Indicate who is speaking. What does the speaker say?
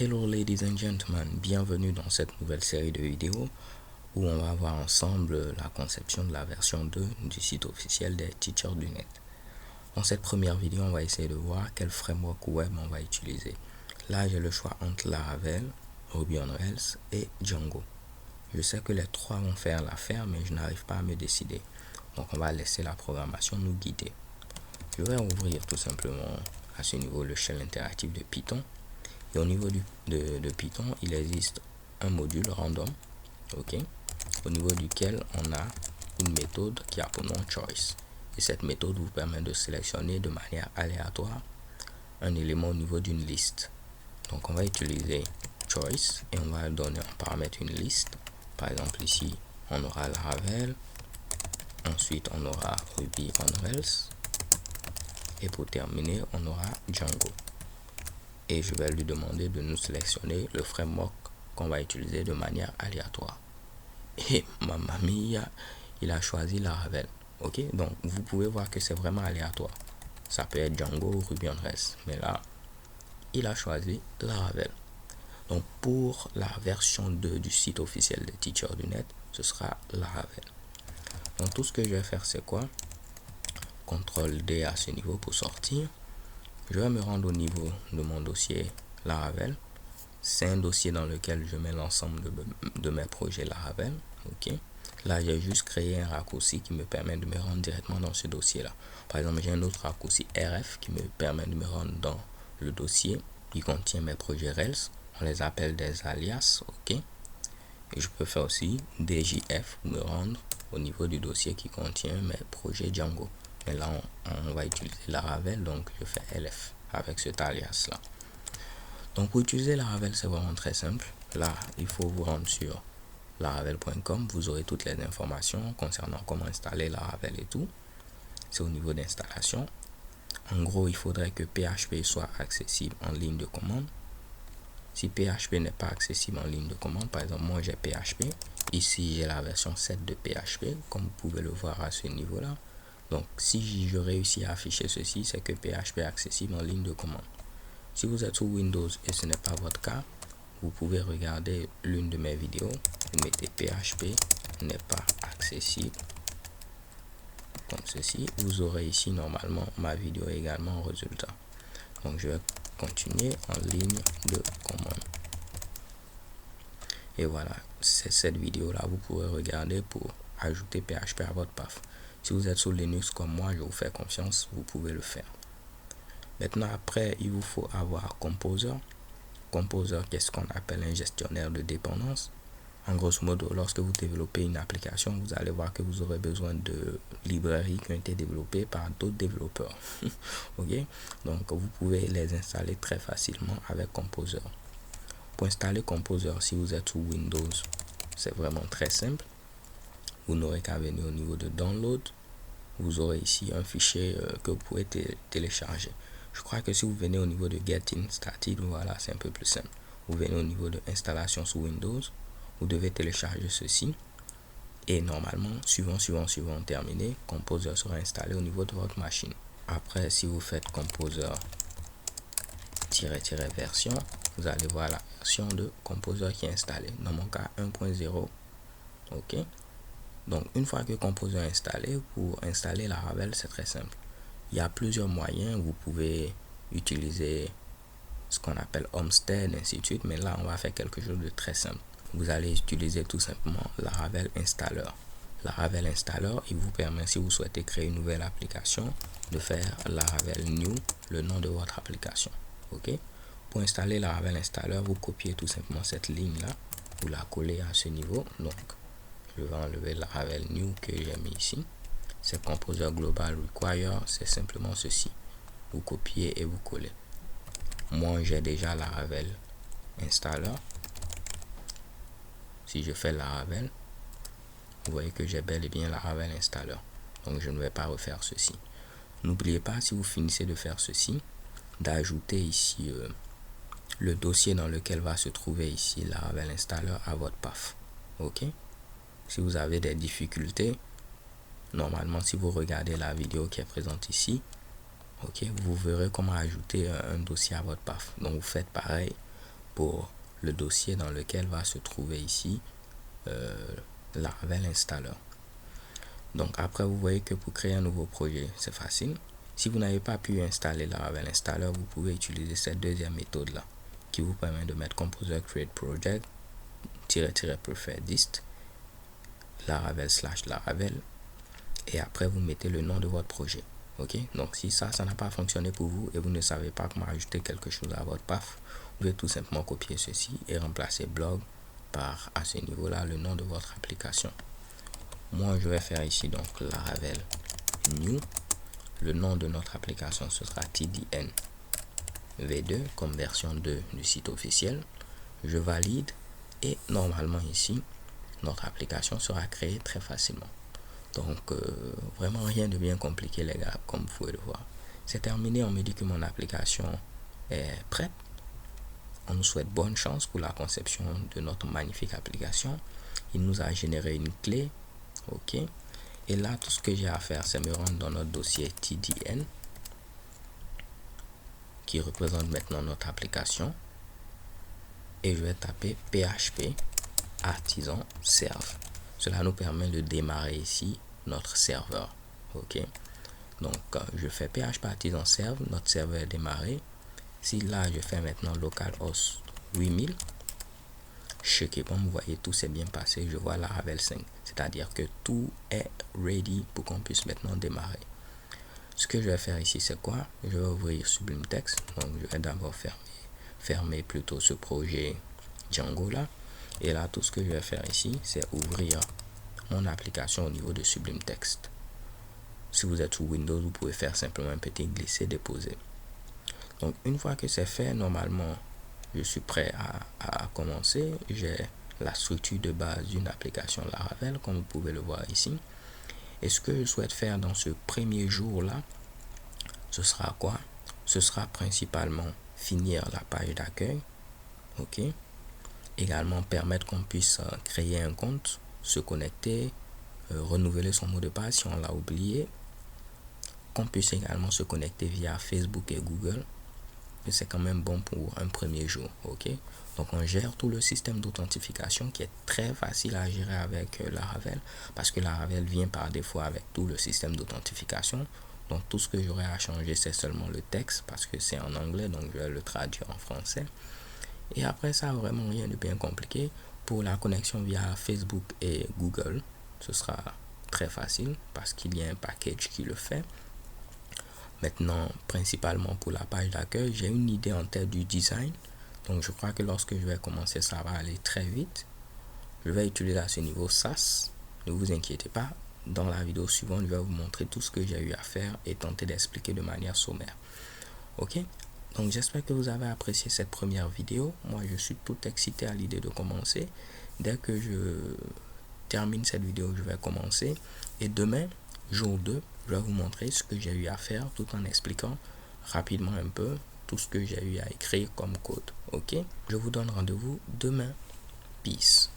Speaker 1: Hello ladies and gentlemen, bienvenue dans cette nouvelle série de vidéos où on va voir ensemble la conception de la version 2 du site officiel des Teachers du Net. Dans cette première vidéo, on va essayer de voir quel framework web on va utiliser. Là, j'ai le choix entre Laravel, Ruby on Rails et Django. Je sais que les trois vont faire l'affaire, mais je n'arrive pas à me décider. Donc, on va laisser la programmation nous guider. Je vais ouvrir tout simplement à ce niveau le shell interactif de Python. Et au niveau de Python, il existe un module random, ok, au niveau duquel on a une méthode qui a pour nom choice. Et cette méthode vous permet de sélectionner de manière aléatoire un élément au niveau d'une liste. Donc on va utiliser choice et on va donner en paramètre une liste. Par exemple ici, on aura Laravel, ensuite on aura Ruby on Rails et pour terminer, on aura Django. Et je vais lui demander de nous sélectionner le framework qu'on va utiliser de manière aléatoire. Et mamma mia, il a choisi Laravel. Ok, donc vous pouvez voir que c'est vraiment aléatoire. Ça peut être Django ou Ruby on Rails, mais là, il a choisi Laravel. Donc pour la version 2 du site officiel des Teachers du Net, ce sera Laravel. Donc tout ce que je vais faire, c'est quoi? CTRL D à ce niveau pour sortir. Je vais me rendre au niveau de mon dossier Laravel. C'est un dossier dans lequel je mets l'ensemble de mes projets Laravel. Ok. Là, j'ai juste créé un raccourci qui me permet de me rendre directement dans ce dossier-là. Par exemple, j'ai un autre raccourci RF qui me permet de me rendre dans le dossier qui contient mes projets Rails. On les appelle des alias. Ok. Et je peux faire aussi DJF pour me rendre au niveau du dossier qui contient mes projets Django. Et là, on va utiliser Laravel, donc je fais LF avec cet alias là. Donc pour utiliser Laravel, c'est vraiment très simple. Là, il faut vous rendre sur laravel.com. Vous aurez toutes les informations concernant comment installer Laravel et tout. C'est au niveau d'installation. En gros, il faudrait que PHP soit accessible en ligne de commande. Si PHP n'est pas accessible en ligne de commande, par exemple, moi j'ai PHP. Ici, j'ai la version 7 de PHP, comme vous pouvez le voir à ce niveau-là. Donc, si je réussis à afficher ceci, c'est que PHP est accessible en ligne de commande. Si vous êtes sous Windows et ce n'est pas votre cas, vous pouvez regarder l'une de mes vidéos. Vous mettez PHP n'est pas accessible comme ceci. Vous aurez ici normalement ma vidéo également en résultat. Donc, je vais continuer en ligne de commande. Et voilà, c'est cette vidéo-là. Vous pouvez regarder pour ajouter PHP à votre path. Si vous êtes sous Linux comme moi, je vous fais confiance, vous pouvez le faire. Maintenant, après, il vous faut avoir Composer. Composer, qu'est-ce qu'on appelle un gestionnaire de dépendance. En grosso modo, lorsque vous développez une application, vous allez voir que vous aurez besoin de librairies qui ont été développées par d'autres développeurs. Ok, donc vous pouvez les installer très facilement avec Composer. Pour installer Composer, si vous êtes sous Windows, c'est vraiment très simple. Vous n'aurez qu'à venir au niveau de Download. Vous aurez ici un fichier que vous pouvez télécharger. Je crois que si vous venez au niveau de Getting Started, voilà, c'est un peu plus simple. Vous venez au niveau de installation sous Windows. Vous devez télécharger ceci. Et normalement, suivant terminé, Composer sera installé au niveau de votre machine. Après, si vous faites Composer-version, vous allez voir la version de Composer qui est installée. Dans mon cas, 1.0. Ok. Donc, une fois que Composer est installé, pour installer Laravel, c'est très simple. Il y a plusieurs moyens. Vous pouvez utiliser ce qu'on appelle Homestead, ainsi de suite. Mais là, on va faire quelque chose de très simple. Vous allez utiliser tout simplement Laravel Installer. Laravel Installer, il vous permet, si vous souhaitez créer une nouvelle application, de faire Laravel New, le nom de votre application. Ok. Pour installer Laravel Installer, vous copiez tout simplement cette ligne-là. Vous la collez à ce niveau. Donc, je vais enlever Laravel New que j'ai mis ici. C'est Composer Global Require, c'est simplement ceci. Vous copiez et vous collez. Moi, j'ai déjà Laravel Installer. Si je fais Laravel, vous voyez que j'ai bel et bien Laravel Installer. Donc, je ne vais pas refaire ceci. N'oubliez pas, si vous finissez de faire ceci, d'ajouter ici le dossier dans lequel va se trouver ici Laravel Installer à votre path. Ok. Si vous avez des difficultés, normalement, si vous regardez la vidéo qui est présente ici, ok, vous verrez comment ajouter un dossier à votre path. Donc, vous faites pareil pour le dossier dans lequel va se trouver ici Laravel Installer. Donc après, vous voyez que pour créer un nouveau projet, c'est facile. Si vous n'avez pas pu installer Laravel Installer, vous pouvez utiliser cette deuxième méthode là qui vous permet de mettre composer create project -preferred list Laravel et après vous mettez le nom de votre projet. Ok, donc si ça n'a pas fonctionné pour vous et vous ne savez pas comment ajouter quelque chose à votre PAF, vous pouvez tout simplement copier ceci et remplacer blog par, à ce niveau là, le nom de votre application. Moi je vais faire ici donc Laravel new. Le nom de notre application ce sera TDN V2 comme version 2 du site officiel. Je valide et normalement ici notre application sera créée très facilement. Donc vraiment rien de bien compliqué les gars, comme vous pouvez le voir. C'est terminé, on me dit que mon application est prête. On nous souhaite bonne chance pour la conception de notre magnifique application. Il nous a généré une clé. Ok, et là tout ce que j'ai à faire c'est me rendre dans notre dossier TDN qui représente maintenant notre application et je vais taper PHP artisan serve. Cela nous permet de démarrer ici notre serveur. Ok, donc je fais PHP artisan serve, notre serveur est démarré. Si là je fais maintenant localhost 8000, checkez, vous voyez tout s'est bien passé, je vois Laravel 5, c'est-à-dire que tout est ready pour qu'on puisse maintenant démarrer. Ce que je vais faire ici c'est quoi? Je vais ouvrir Sublime Text, donc je vais d'abord fermer plutôt ce projet Django là, et là tout ce que je vais faire ici c'est ouvrir mon application au niveau de Sublime Text. Si vous êtes sous Windows, vous pouvez faire simplement un petit glisser déposer. Donc une fois que c'est fait, normalement je suis prêt à commencer. J'ai la structure de base d'une application Laravel comme vous pouvez le voir ici. Et ce que je souhaite faire dans ce premier jour là, ce sera quoi? Ce sera principalement finir la page d'accueil. Ok, également permettre qu'on puisse créer un compte, se connecter, renouveler son mot de passe si on l'a oublié, qu'on puisse également se connecter via Facebook et Google. C'est quand même bon pour un premier jour. Ok, donc on gère tout le système d'authentification qui est très facile à gérer avec Laravel parce que Laravel vient par défaut avec tout le système d'authentification. Donc tout ce que j'aurai à changer c'est seulement le texte parce que c'est en anglais, donc je vais le traduire en français. Et après ça, vraiment rien de bien compliqué. Pour la connexion via Facebook et Google, ce sera très facile parce qu'il y a un package qui le fait. Maintenant, principalement pour la page d'accueil, j'ai une idée en tête du design. Donc je crois que lorsque je vais commencer, ça va aller très vite. Je vais utiliser à ce niveau SAS. Ne vous inquiétez pas. Dans la vidéo suivante, je vais vous montrer tout ce que j'ai eu à faire et tenter d'expliquer de manière sommaire. Ok, donc j'espère que vous avez apprécié cette première vidéo. Moi je suis tout excité à l'idée de commencer. Dès que je termine cette vidéo, je vais commencer. Et demain, jour 2, je vais vous montrer ce que j'ai eu à faire tout en expliquant rapidement un peu tout ce que j'ai eu à écrire comme code. Ok, je vous donne rendez-vous demain. Peace.